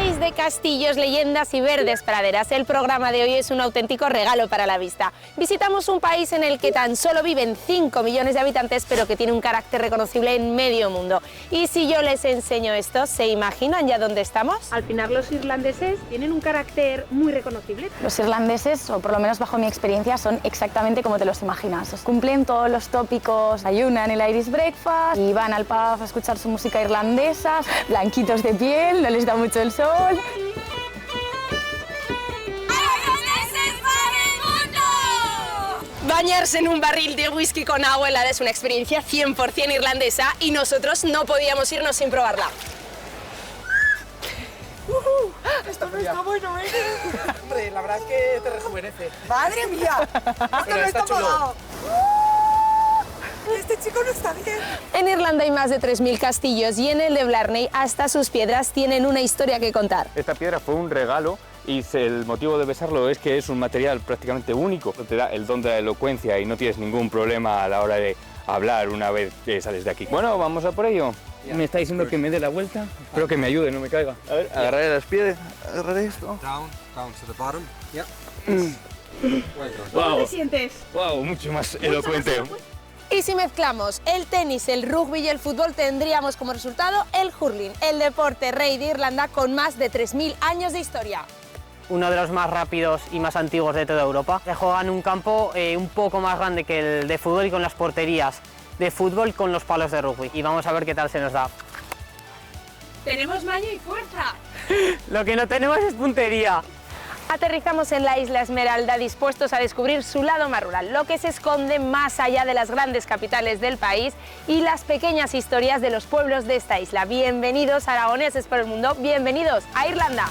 País de castillos, leyendas y verdes praderas. El programa de hoy es un auténtico regalo para la vista. Visitamos un país en el que tan solo viven 5 millones de habitantes, pero que tiene un carácter reconocible en medio mundo. Y si yo les enseño esto, ¿se imaginan ya dónde estamos? Al final los irlandeses tienen un carácter muy reconocible. Los irlandeses, o por lo menos bajo mi experiencia, son exactamente como te los imaginas. Cumplen todos los tópicos, ayunan el Irish breakfast y van al pub a escuchar su música irlandesa, blanquitos de piel, no les da mucho el sol. Bañarse en un barril de whisky con agua helada es una experiencia 100% irlandesa y nosotros no podíamos irnos sin probarla. Esto no está bueno, ¿eh? Hombre, la verdad es que te rejuvenece. ¡Madre mía! Esto Pero no está está chulo. pagado. Este chico no está bien. En Irlanda hay más de 3.000 castillos y en el de Blarney hasta sus piedras tienen una historia que contar. Esta piedra fue un regalo y el motivo de besarlo es que es un material prácticamente único. Te da el don de la elocuencia y no tienes ningún problema a la hora de hablar una vez que sales de aquí. Bueno, vamos a por ello. Me está diciendo que me dé la vuelta. Espero que me ayude, no me caiga. A ver, agarraré las piedras, agarraré esto. Down to the bottom. Yep. ¿Cómo te sientes? Wow, mucho más elocuente. Y si mezclamos el tenis, el rugby y el fútbol, tendríamos como resultado el hurling, el deporte rey de Irlanda con más de 3.000 años de historia. Uno de los más rápidos y más antiguos de toda Europa. Se juega en un campo un poco más grande que el de fútbol y con las porterías de fútbol con los palos de rugby. Y vamos a ver qué tal se nos da. Tenemos maña y fuerza. Lo que no tenemos es puntería. Aterrizamos en la isla Esmeralda dispuestos a descubrir su lado más rural, lo que se esconde más allá de las grandes capitales del país y las pequeñas historias de los pueblos de esta isla. Bienvenidos aragoneses por el mundo, bienvenidos a Irlanda.